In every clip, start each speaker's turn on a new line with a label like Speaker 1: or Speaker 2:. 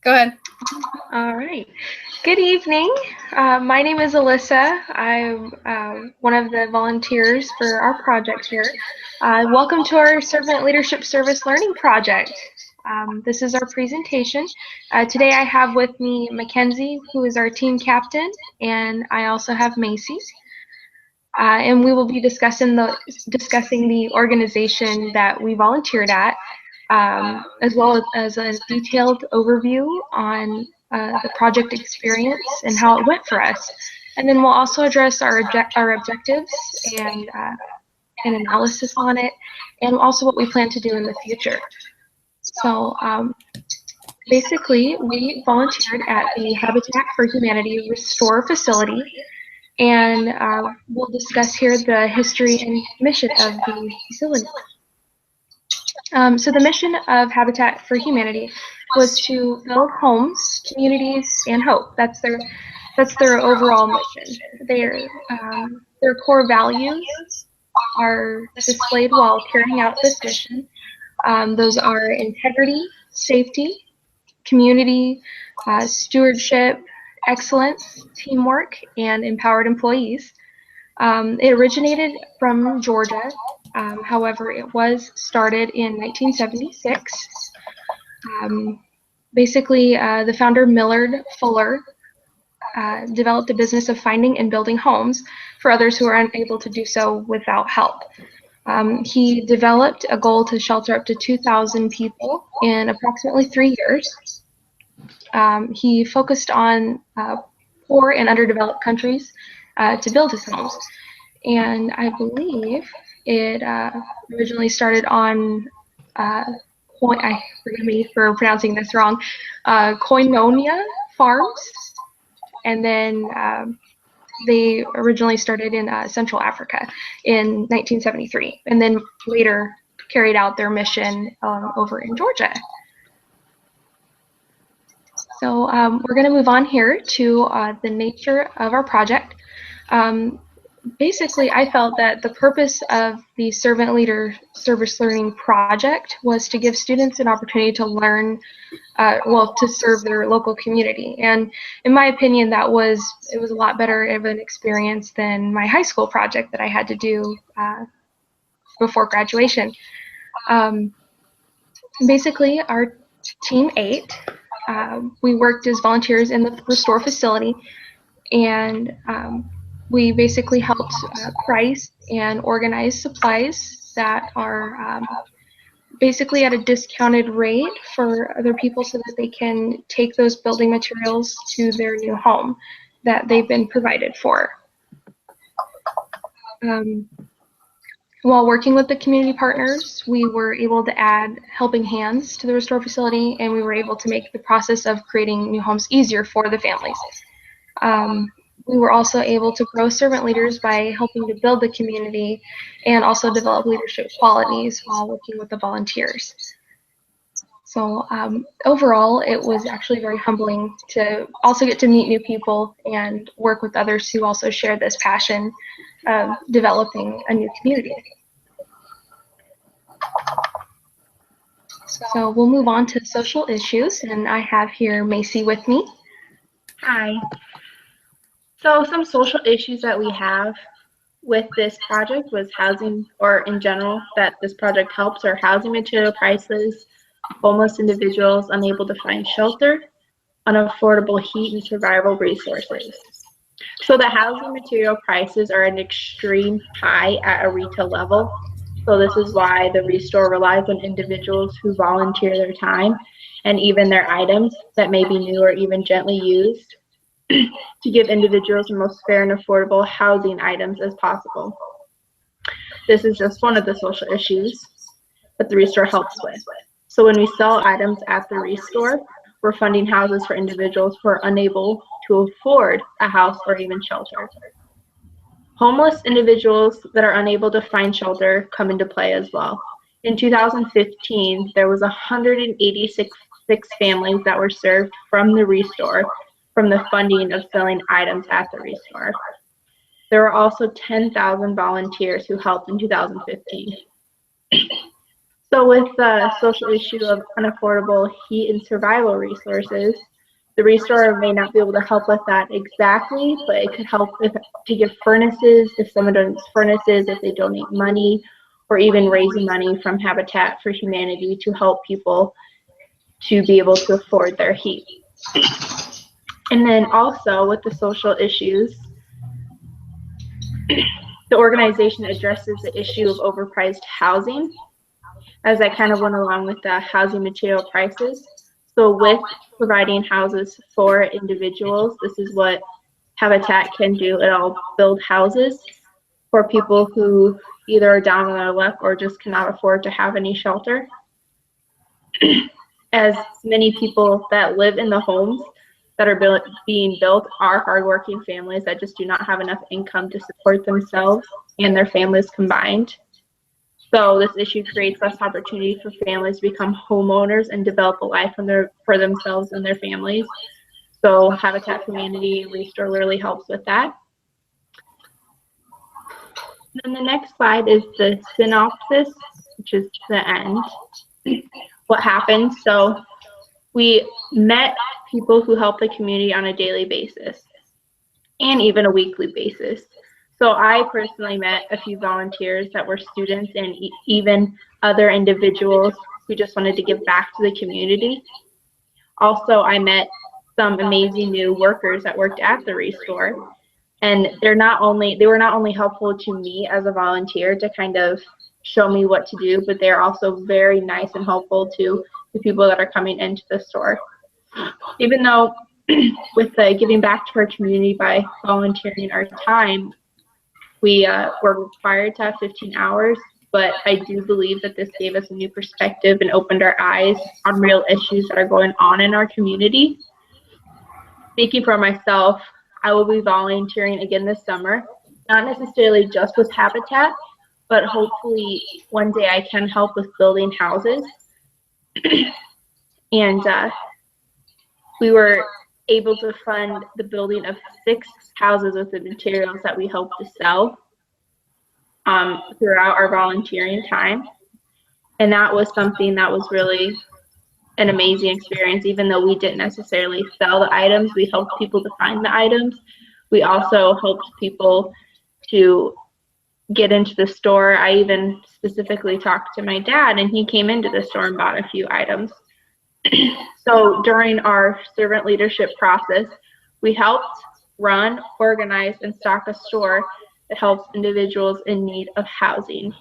Speaker 1: Go ahead.
Speaker 2: All right. Good evening. My name is Alyssa. I'm one of the volunteers for our project here. Welcome to our Servant Leadership Service Learning Project. This is our presentation. Today I have with me Mackenzie, who is our team captain, and I also have Macy. And we will be discussing the organization that we volunteered at, as well as a detailed overview on the project experience and how it went for us. And then we'll also address our objectives and an analysis on it, and also what we plan to do in the future. So basically, we volunteered at the Habitat for Humanity Restore facility, and we'll discuss here the history and mission of the facility. So the mission of Habitat for Humanity was to build homes, communities, and hope. That's their overall mission. Their core values are displayed while carrying out this mission. Those are integrity, safety, community, stewardship, excellence, teamwork, and empowered employees. It originated from Georgia. However, it was started in 1976. Basically, the founder, Millard Fuller, developed a business of finding and building homes for others who are unable to do so without help. He developed a goal to shelter up to 2,000 people in approximately 3 years. He focused on poor and underdeveloped countries to build his homes. And I believe it originally started on, forgive me for pronouncing this wrong, Koinonia Farms. And then they originally started in Central Africa in 1973, and then later carried out their mission over in Georgia. So we're going to move on here to the nature of our project. Basically, I felt that the purpose of the Servant Leader Service Learning Project was to give students an opportunity to learn, to serve their local community. And in my opinion, it was a lot better of an experience than my high school project that I had to do before graduation. Basically, our team 8, we worked as volunteers in the Restore facility, and we basically helped price and organize supplies that are basically at a discounted rate for other people so that they can take those building materials to their new home that they've been provided for. While working with the community partners, we were able to add helping hands to the Restore facility, and we were able to make the process of creating new homes easier for the families. We were also able to grow servant leaders by helping to build the community and also develop leadership qualities while working with the volunteers. So overall, it was actually very humbling to also get to meet new people and work with others who also share this passion of developing a new community. So we'll move on to social issues, and I have here Macy with me.
Speaker 3: Hi. So some social issues that we have with this project was housing, or in general that this project helps, are housing material prices, homeless individuals unable to find shelter, unaffordable heat and survival resources. So the housing material prices are an extreme high at a retail level. So this is why the Restore relies on individuals who volunteer their time and even their items that may be new or even gently used to give individuals the most fair and affordable housing items as possible. This is just one of the social issues that the Restore helps with. So when we sell items at the Restore, we're funding houses for individuals who are unable to afford a house or even shelter. Homeless individuals that are unable to find shelter come into play as well. In 2015, there was 186 families that were served from the Restore from the funding of selling items at the Restore. There were also 10,000 volunteers who helped in 2015. So with the social issue of unaffordable heat and survival resources, the restorer may not be able to help with that exactly, but it could help to give furnaces if someone donates furnaces, if they donate money, or even raising money from Habitat for Humanity to help people to be able to afford their heat. And then also with the social issues, the organization addresses the issue of overpriced housing, as I kind of went along with the housing material prices. So with providing houses for individuals, this is what Habitat can do. It'll build houses for people who either are down on their luck or just cannot afford to have any shelter. As many people that live in the homes that are being built are hardworking families that just do not have enough income to support themselves and their families combined. So this issue creates less opportunity for families to become homeowners and develop a life for themselves and their families. So Habitat for Humanity Restore really helps with that. Then the next slide is the synopsis, which is the end. What happened? So we met people who help the community on a daily basis and even a weekly basis. So I personally met a few volunteers that were students and even other individuals who just wanted to give back to the community. Also, I met some amazing new workers that worked at the Restore, and they were not only helpful to me as a volunteer to kind of show me what to do, but they're also very nice and helpful to the people that are coming into the store. Even though with the giving back to our community by volunteering our time, we were required to have 15 hours, but I do believe that this gave us a new perspective and opened our eyes on real issues that are going on in our community. Speaking for myself, I will be volunteering again this summer, not necessarily just with Habitat, but hopefully one day I can help with building houses. And we were able to fund the building of 6 houses with the materials that we hope to sell throughout our volunteering time. And that was something that was really an amazing experience. Even though we didn't necessarily sell the items, we helped people to find the items. We also helped people to get into the store. I even specifically talked to my dad, and he came into the store and bought a few items. So during our servant leadership process, we helped run, organize, and stock a store that helps individuals in need of housing.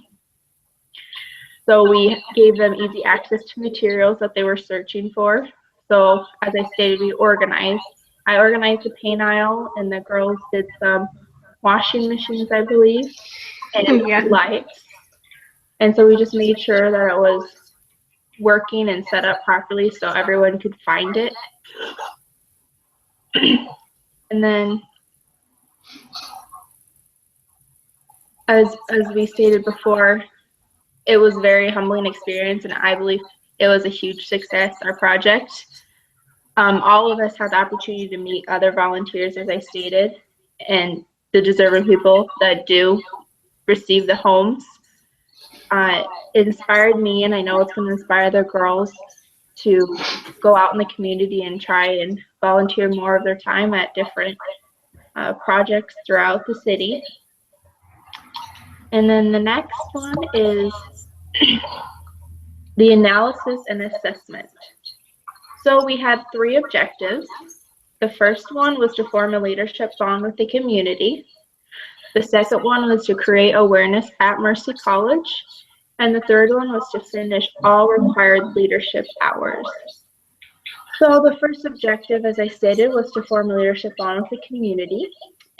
Speaker 3: So we gave them easy access to materials that they were searching for. So as I stated, I organized the paint aisle, and the girls did some washing machines, I believe, and lights. And so we just made sure that it was working and set up properly so everyone could find it. And then as we stated before, it was a very humbling experience, and I believe it was a huge success, our project. All of us had the opportunity to meet other volunteers, as I stated, and the deserving people that do receive the homes. It inspired me, and I know it's going to inspire other girls to go out in the community and try and volunteer more of their time at different projects throughout the city. And then the next one is the analysis and assessment. So we had 3 objectives. The first one was to form a leadership bond with the community. The second one was to create awareness at Mercy College. And the third one was to finish all required leadership hours. So the first objective, as I stated, was to form a leadership bond with the community.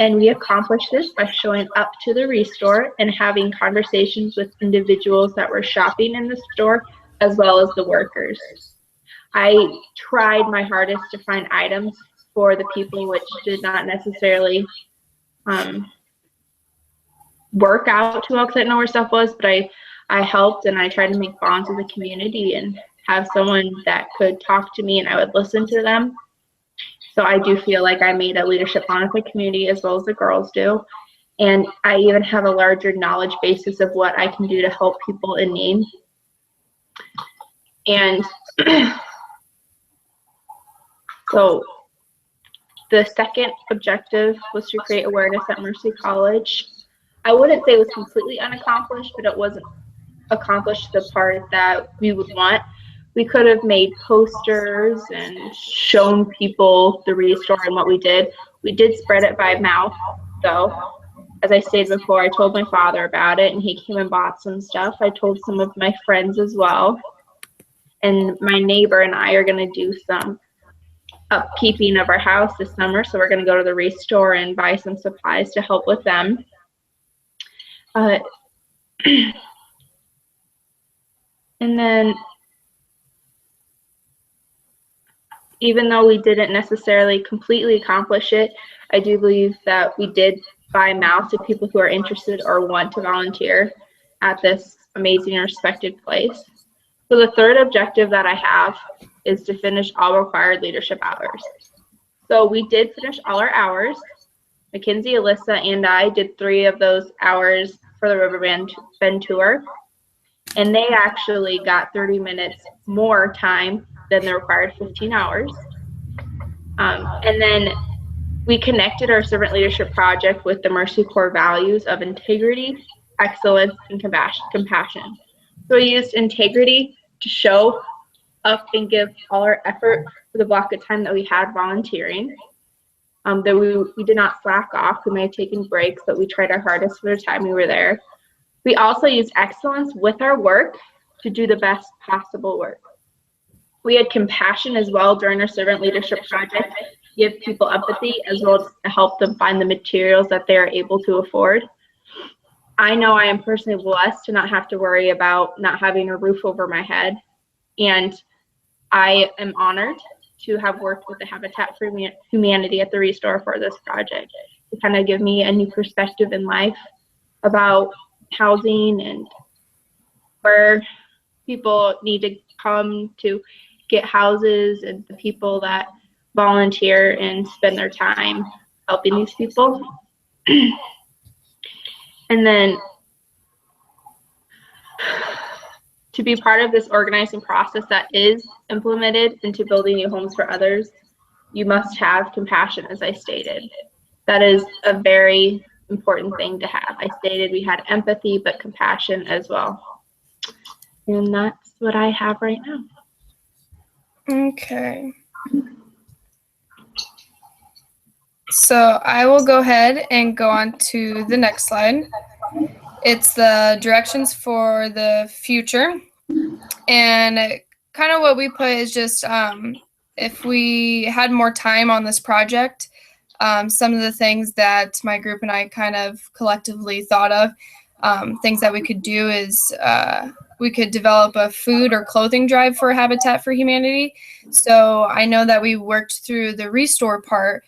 Speaker 3: And we accomplished this by showing up to the Restore and having conversations with individuals that were shopping in the store, as well as the workers. I tried my hardest to find items for the people which did not necessarily work out too well because I didn't know where stuff was, but I helped, and I tried to make bonds with the community and have someone that could talk to me and I would listen to them. So I do feel like I made a leadership bond with the community as well as the girls do. And I even have a larger knowledge basis of what I can do to help people in need. And so the second objective was to create awareness at Mercy College. I wouldn't say it was completely unaccomplished, but it wasn't accomplished the part that we would want. We could have made posters and shown people the Restore and what we did. We did spread it by mouth, though. As I stated before, I told my father about it, and he came and bought some stuff. I told some of my friends as well. And my neighbor and I are going to do some upkeeping of our house this summer, so we're going to go to the Restore and buy some supplies to help with them. And then, even though we didn't necessarily completely accomplish it, I do believe that we did buy mouth to people who are interested or want to volunteer at this amazing and respected place. So the third objective that I have is to finish all required leadership hours. So we did finish all our hours. Mackenzie, Alyssa, and I did 3 of those hours for the Riverbend tour. And they actually got 30 minutes more time than the required 15 hours. And then we connected our servant leadership project with the Mercy core values of integrity, excellence, and compassion. So we used integrity to show up and give all our effort for the block of time that we had volunteering. That we did not slack off. We may have taken breaks, but we tried our hardest for the time we were there. We also used excellence with our work to do the best possible work. We had compassion as well during our servant leadership project, give people empathy as well as to help them find the materials that they are able to afford. I know I am personally blessed to not have to worry about not having a roof over my head, and I am honored to have worked with the Habitat for Humanity at the Restore for this project to kind of give me a new perspective in life about housing and where people need to come to get houses and the people that volunteer and spend their time helping these people. And then to be part of this organizing process that is implemented into building new homes for others, you must have compassion, as I stated. That is a very important thing to have. I stated we had empathy, but compassion as well. And that's what I have right now.
Speaker 1: Okay. So I will go ahead and go on to the next slide. It's the directions for the future. And kind of what we put is just if we had more time on this project, some of the things that my group and I kind of collectively thought of, things that we could do is we could develop a food or clothing drive for Habitat for Humanity. So I know that we worked through the Restore part,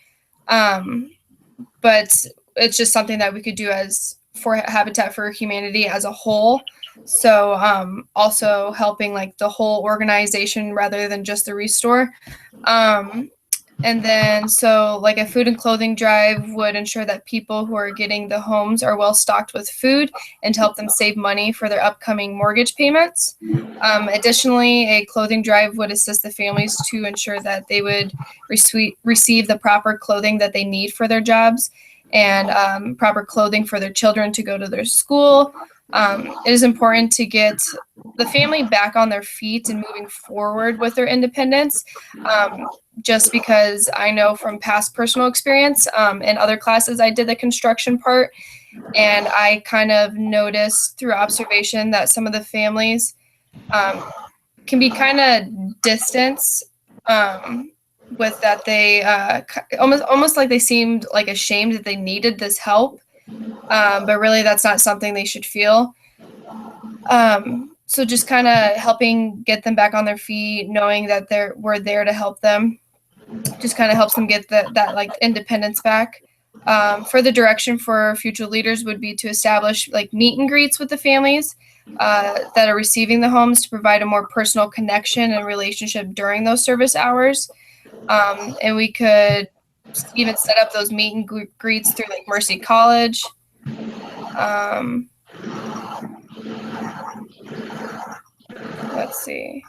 Speaker 1: but it's just something that we could do as for Habitat for Humanity as a whole. So also helping like the whole organization rather than just the Restore. And then so like a food and clothing drive would ensure that people who are getting the homes are well stocked with food and to help them save money for their upcoming mortgage payments. Additionally, a clothing drive would assist the families to ensure that they would receive the proper clothing that they need for their jobs and proper clothing for their children to go to their school. It is important to get the family back on their feet and moving forward with their independence. Just because I know from past personal experience in other classes, I did the construction part, and I kind of noticed through observation that some of the families can be kind of distant with that they almost like they seemed like ashamed that they needed this help, but really that's not something they should feel. So just kind of helping get them back on their feet, knowing that we're there to help them, just kind of helps them get that like independence back. For the direction for future leaders would be to establish like meet and greets with the families that are receiving the homes to provide a more personal connection and relationship during those service hours. And we could even set up those meet and greets through like Mercy College. Let's let's see.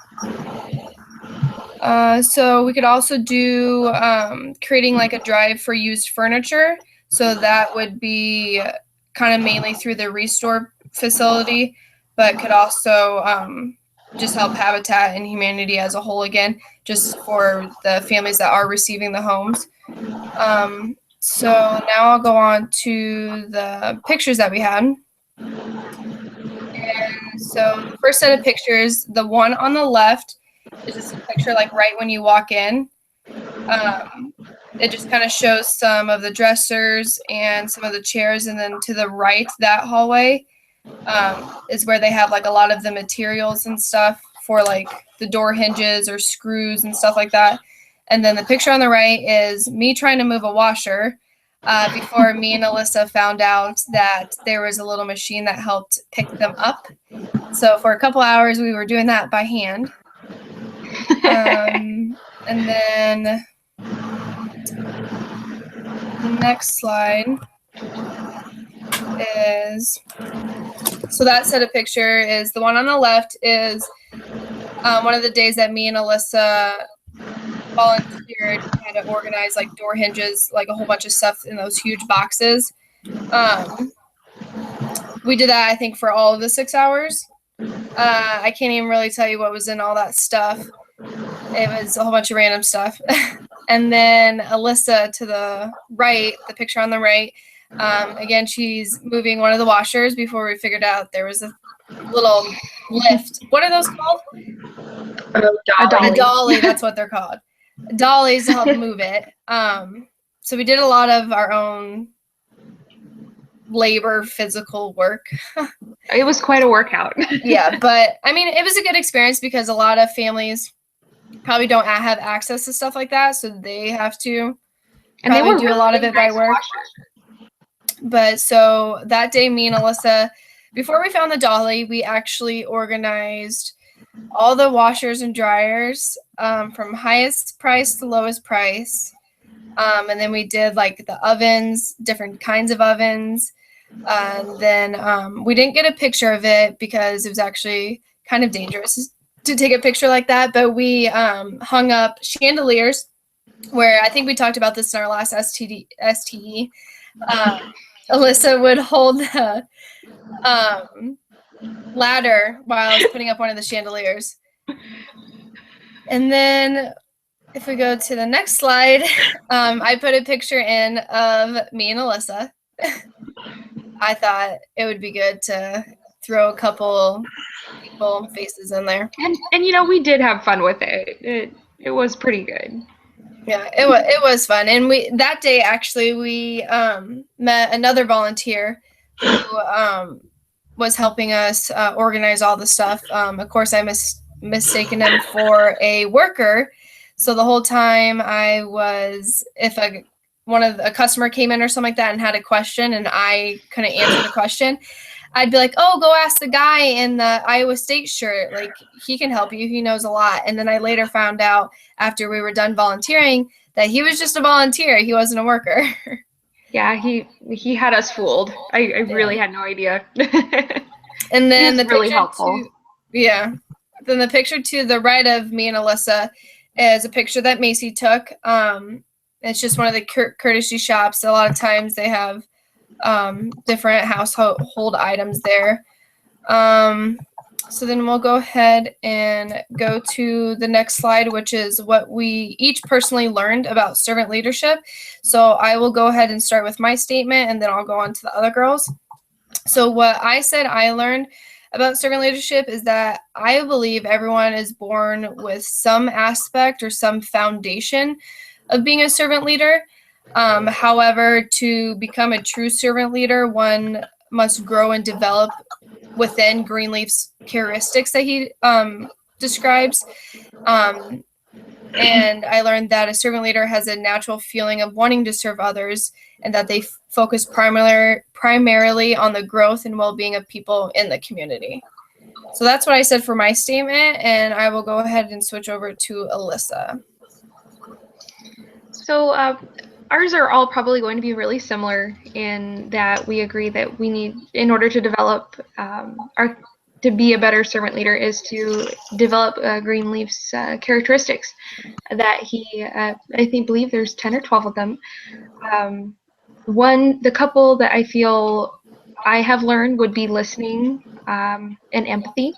Speaker 1: So we could also do creating like a drive for used furniture. So that would be kind of mainly through the Restore facility, but could also just help Habitat and Humanity as a whole again, just for the families that are receiving the homes. So now I'll go on to the pictures that we had. And so the first set of pictures, the one on the left is just a picture like right when you walk in. It just kind of shows some of the dressers and some of the chairs, and then to the right, that hallway is where they have like a lot of the materials and stuff for like the door hinges or screws and stuff like that. And then the picture on the right is me trying to move a washer before me and Alyssa found out that there was a little machine that helped pick them up. So for a couple hours, we were doing that by hand. And then the next slide is, so that set of picture is the one on the left is one of the days that me and Alyssa volunteered kind of organize like door hinges, like a whole bunch of stuff in those huge boxes. We did that, I think, for all of the 6 hours. I can't even really tell you what was in all that stuff. It was a whole bunch of random stuff. And then Alyssa to the right, the picture on the right, again, she's moving one of the washers before we figured out there was a little lift. What are those called?
Speaker 2: A dolly.
Speaker 1: A dolly, that's what they're called. Dollies to help move it. So we did a lot of our own labor, physical work.
Speaker 2: It was quite a workout.
Speaker 1: Yeah, but I mean, it was a good experience because a lot of families probably don't have access to stuff like that, so they have to
Speaker 2: And they
Speaker 1: probably
Speaker 2: were
Speaker 1: do
Speaker 2: really
Speaker 1: a lot of it by
Speaker 2: nice
Speaker 1: work.
Speaker 2: washers.
Speaker 1: But so that day, me and Alyssa, before we found the dolly, we actually organized all the washers and dryers from highest price to lowest price. And then we did like the ovens, different kinds of ovens. And then we didn't get a picture of it because it was actually kind of dangerous to take a picture like that. But we hung up chandeliers, where I think we talked about this in our last STE. Alyssa would hold the ladder while I was putting up one of the chandeliers. And then if we go to the next slide, I put a picture in of me and Alyssa. I thought it would be good to throw a couple people faces in there.
Speaker 2: And you know, we did have fun with it. It was pretty good.
Speaker 1: Yeah, it was fun. And we that day actually we met another volunteer who was helping us organize all the stuff. Of course, I mistaken him for a worker. So the whole time I was, if a customer came in or something like that and had a question and I couldn't answer the question, I'd be like, oh, go ask the guy in the Iowa State shirt. Like, he can help you. He knows a lot. And then I later found out after we were done volunteering that he was just a volunteer. He wasn't a worker.
Speaker 2: Yeah, he had us fooled. I really had no idea.
Speaker 1: And then the
Speaker 2: really
Speaker 1: picture
Speaker 2: helpful.
Speaker 1: Then the picture to the right of me and Alyssa is a picture that Macy took. It's just one of the courtesy shops. A lot of times they have different household items there. So then we'll go ahead and go to the next slide, which is what we each personally learned about servant leadership. So I will go ahead and start with my statement, and then I'll go on to the other girls. So what I said I learned about servant leadership is that I believe everyone is born with some aspect or some foundation of being a servant leader. However, to become a true servant leader, one must grow and develop within Greenleaf's characteristics that he describes. And I learned that a servant leader has a natural feeling of wanting to serve others, and that they focus primarily on the growth and well-being of people in the community. So that's what I said for my statement, and I will go ahead and switch over to Alyssa.
Speaker 2: So ours are all probably going to be really similar in that we agree that we need, in order to develop our to be a better servant leader is to develop Greenleaf's characteristics that he, I believe there's 10 or 12 of them. The couple that I feel I have learned would be listening and empathy.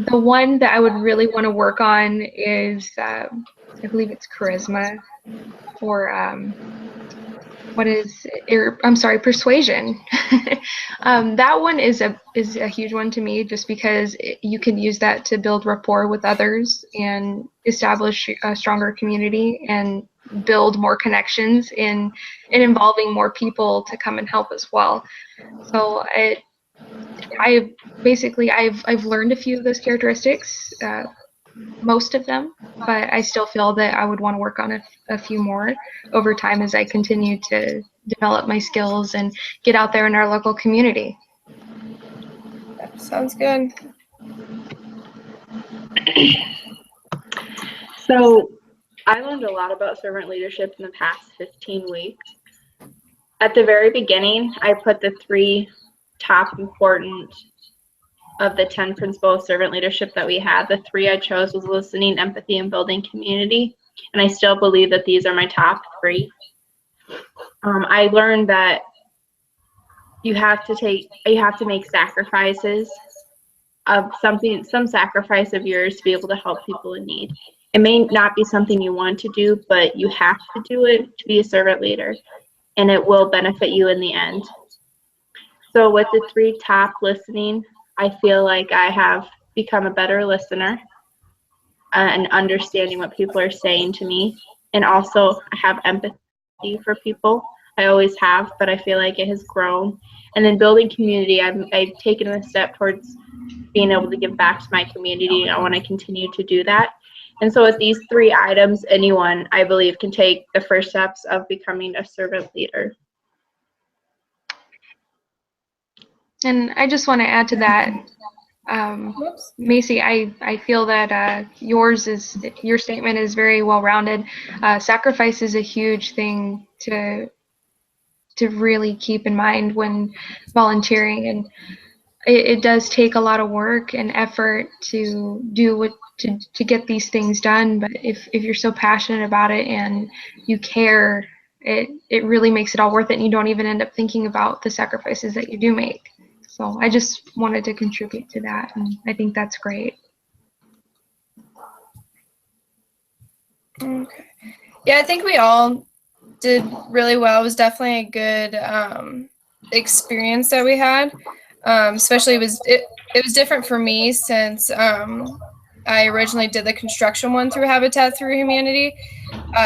Speaker 2: The one that I would really want to work on is, I believe it's charisma, or persuasion. That one is a huge one to me, just because you can use that to build rapport with others and establish a stronger community and build more connections in involving more people to come and help as well. So I've learned a few of those characteristics, most of them, but I still feel that I would want to work on a few more over time as I continue to develop my skills and get out there in our local community.
Speaker 1: Sounds good.
Speaker 3: So I learned a lot about servant leadership in the past 15 weeks. At the very beginning, I put the 3 top important of the 10 principles of servant leadership that we had. The 3 I chose was listening, empathy, and building community. And I still believe that these are my top 3. I learned that you have to make sacrifices of some sacrifice of yours to be able to help people in need. It may not be something you want to do, but you have to do it to be a servant leader, and it will benefit you in the end. So with the 3 top, listening, I feel like I have become a better listener and understanding what people are saying to me. And also I have empathy for people. I always have, but I feel like it has grown. And then building community, I've taken a step towards being able to give back to my community. I want to continue to do that. And so with these 3 items, anyone, I believe, can take the first steps of becoming a servant leader.
Speaker 2: And I just want to add to that, Macy, I feel that your statement is very well-rounded. Sacrifice is a huge thing to really keep in mind when volunteering, and it does take a lot of work and effort to get these things done. But if you're so passionate about it and you care, it really makes it all worth it, and you don't even end up thinking about the sacrifices that you do make. So I just wanted to contribute to that, and I think that's great.
Speaker 1: Okay. Yeah, I think we all did really well. It was definitely a good experience that we had. Especially it was different for me since I originally did the construction one through Habitat Through Humanity.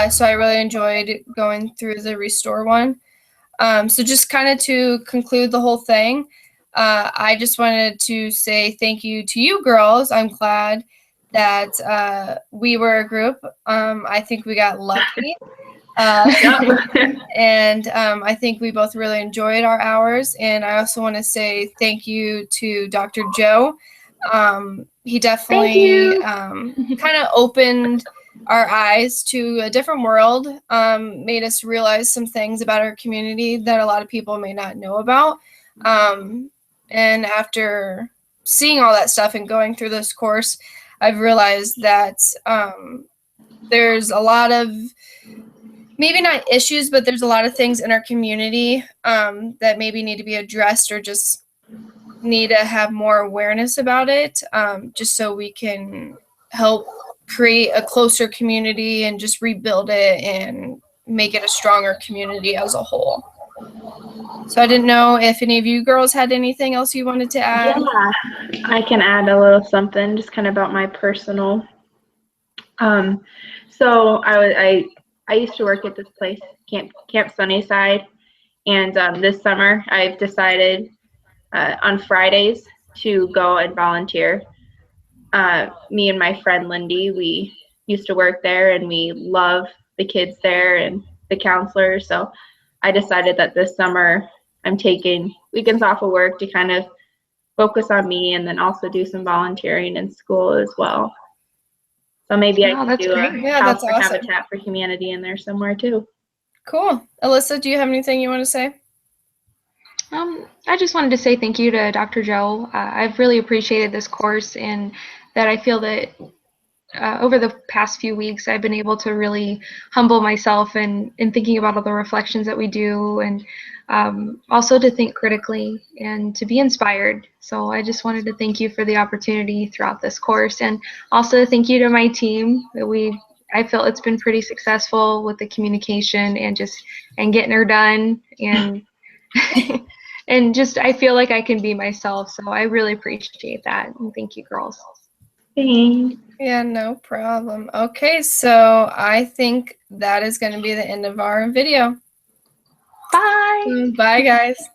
Speaker 1: So I really enjoyed going through the Restore one. So just kind of to conclude the whole thing, I just wanted to say thank you to you girls. I'm glad that we were a group. I think we got lucky. And I think we both really enjoyed our hours. And I also want to say thank you to Dr. Joe. He definitely kind of opened our eyes to a different world, made us realize some things about our community that a lot of people may not know about. And after seeing all that stuff and going through this course, I've realized that there's a lot of, maybe not issues, but there's a lot of things in our community that maybe need to be addressed, or just need to have more awareness about it, just so we can help create a closer community and just rebuild it and make it a stronger community as a whole. So I didn't know if any of you girls had anything else you wanted to add.
Speaker 3: Yeah, I can add a little something, just kind of about my personal. So I used to work at this place, Camp Sunnyside, and this summer I've decided on Fridays to go and volunteer. Me and my friend Lindy, we used to work there, and we love the kids there and the counselors. So I decided that this summer I'm taking weekends off of work to kind of focus on me, and then also do some volunteering in school as well. So maybe I can do a house for Habitat for Humanity in there somewhere too.
Speaker 1: Cool. Alyssa, do you have anything you want to say?
Speaker 2: I just wanted to say thank you to Dr. Joe. I've really appreciated this course, and that I feel that over the past few weeks, I've been able to really humble myself and in thinking about all the reflections that we do, and also to think critically and to be inspired. So I just wanted to thank you for the opportunity throughout this course, and also thank you to my team. I feel it's been pretty successful with the communication and getting her done, and and just I feel like I can be myself. So I really appreciate that, and thank you, girls.
Speaker 3: Thanks.
Speaker 1: Yeah, no problem. Okay, so I think that is going to be the end of our video.
Speaker 2: Bye.
Speaker 1: Bye, guys.